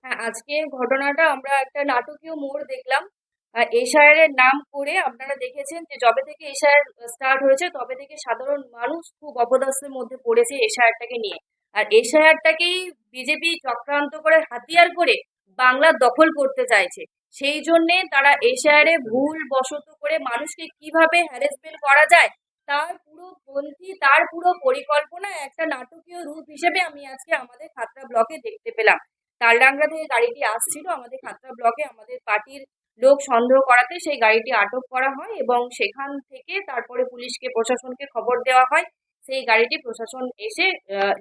হ্যাঁ, আজকে ঘটনাটা আমরা একটা নাটকীয় মোড় দেখলাম। এশায়ারের নাম করে আপনারা দেখেছেন যে যবে থেকে এশায়ার স্টার্ট হয়েছে তবে থেকে সাধারণ মানুষ খুব অপদস্থের মধ্যে পড়েছে এশায়ারটাকে নিয়ে। আর এশায়ারটাকেই বিজেপি চক্রান্ত করে হাতিয়ার করে বাংলা দখল করতে চাইছে। সেই জন্যে তারা এশায়ারে ভুল বশত করে মানুষকে কিভাবে হ্যারাসমেন্ট করা যায় তার পুরো পন্থী, তার পুরো পরিকল্পনা একটা নাটকীয় রূপ হিসেবে আমি আজকে আমাদের খাতড়া ব্লকে দেখতে পেলাম। তালডাংরা থেকে গাড়িটি আসছিল আমাদের খাতড়া ব্লকে, আমাদের পার্টির লোক সন্দেহ করাতে সেই গাড়িটি আটক করা হয় এবং সেখান থেকে তারপরে পুলিশকে, প্রশাসনকে খবর দেওয়া হয়। সেই গাড়িটি প্রশাসন এসে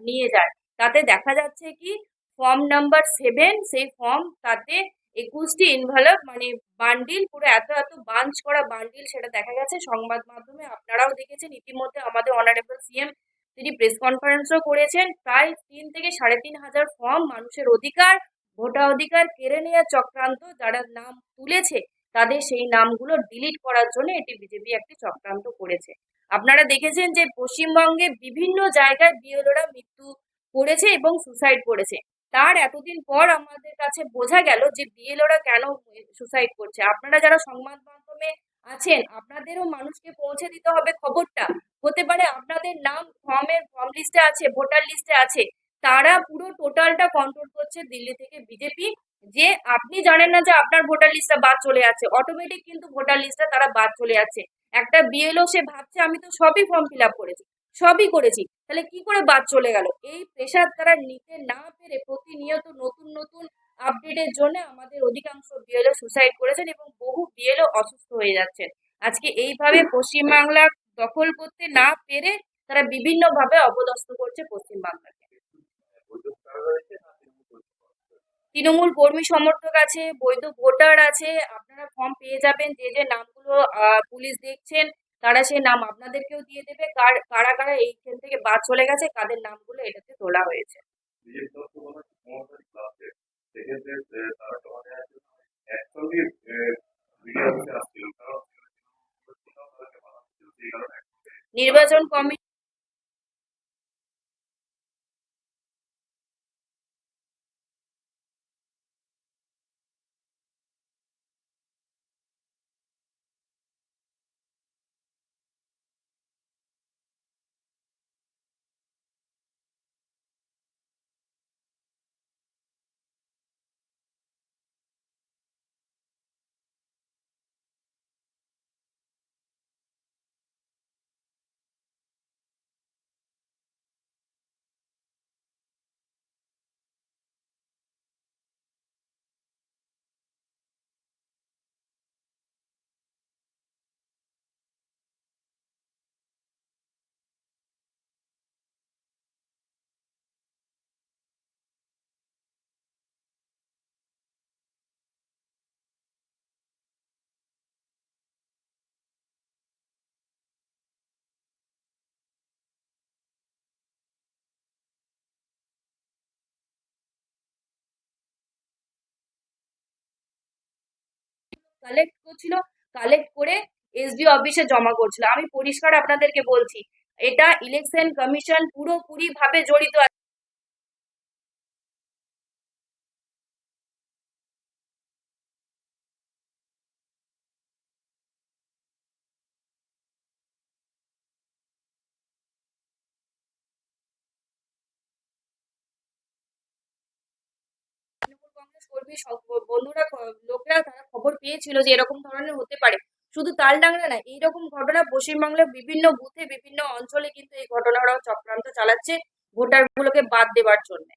নিয়ে যায়। তাতে দেখা যাচ্ছে কি, ফর্ম নাম্বার 7, সেই ফর্ম, তাতে 21টি ইনভলভ, মানে বান্ডিল, পুরো এত এত বাঞ্চ করা বান্ডিল, সেটা দেখা গেছে সংবাদ মাধ্যমে। আপনারাও দেখেছেন ইতিমধ্যে আমাদের অনারেবল সিএম, তিনি প্রেস কনফারেন্সও করেছেন। প্রায় 3 থেকে 3,500 ফর্ম, মানুষের অধিকার, ভোটাধিকার কেড়ে নেওয়ার চক্রান্ত, যারা নাম তুলেছে তাদের সেই নামগুলো ডিলিট করার জন্য এটি বিজেপি একটি চক্রান্ত করেছে। আপনারা দেখেছেন যে পশ্চিমবঙ্গে বিভিন্ন জায়গায় বিএলওরা মৃত্যু করেছে এবং সুসাইড করেছে। তার এতদিন পর আমাদের কাছে বোঝা গেল যে বিএলওরা কেন সুসাইড করছে। আপনারা যারা সংবাদ মাধ্যমে আছেন, আপনাদেরও মানুষকে পৌঁছে দিতে হবে খবরটা। হতে পারে আপনাদের নাম ফর্ম লিস্টে আছে, ভোটার লিস্টে আছে, তারা পুরো টোটালটা কন্ট্রোল করছে দিল্লি থেকে বিজেপি। যে আপনি জানেন না যে আপনার ভোটার লিস্টটা বাদ চলে যাচ্ছে, অটোমেটিক কিন্তু ভোটার লিস্টটা তারা বাদ চলে যাচ্ছে। একটা বিএলও সে ভাবছে আমি তো সবই ফর্ম ফিল আপ করেছি, সবই করেছি, তাহলে কি করে বাদ চলে গেল? এই প্রেশার তারা নিতে না পেরে প্রতিনিয়ত নতুন নতুন আপডেটের জন্য আমাদের অধিকাংশ বিএলও সুসাইড করেছেন এবং বহু বিএলও অসুস্থ হয়ে যাচ্ছেন। আজকে এইভাবে পশ্চিমবাংলা দখল করতে না পেরে তারা বিভিন্ন ভাবে অপদস্থ করছে পশ্চিমবাংলাকে। তৃণমূল কর্মী সমর্থক আছে, বৈধ ভোটার আছে, আপনারা ফর্ম পেয়ে যাবেন। যে যে নামগুলো পুলিশ দেখছেন তারা সেই নাম আপনাদেরকেও দিয়ে দেবে, কারা কারা এইখান থেকে বাদ চলে গেছে, কাদের নামগুলো এটাতে তোলা হয়েছে। নির্বাচন কমিশন কালেক্ট করছিল, কালেক্ট করে এসডি অফিসে জমা করছিল। আমি পরিষ্কার আপনাদেরকে বলছি, এটা ইলেকশন কমিশন পুরোপুরি ভাবে জড়িত আছে। তৃণমূল কংগ্রেস কর্মী বন্ধুরা, লোকরা, তারা খবর পেয়েছিল যে এরকম ধরনের হতে পারে। শুধু তালডাংরা না, এইরকম ঘটনা পশ্চিমবাংলার বিভিন্ন বুথে, বিভিন্ন অঞ্চলে কিন্তু এই ঘটনাটাও চক্রান্ত চালাচ্ছে ভোটার গুলোকে বাদ দেওয়ার জন্য।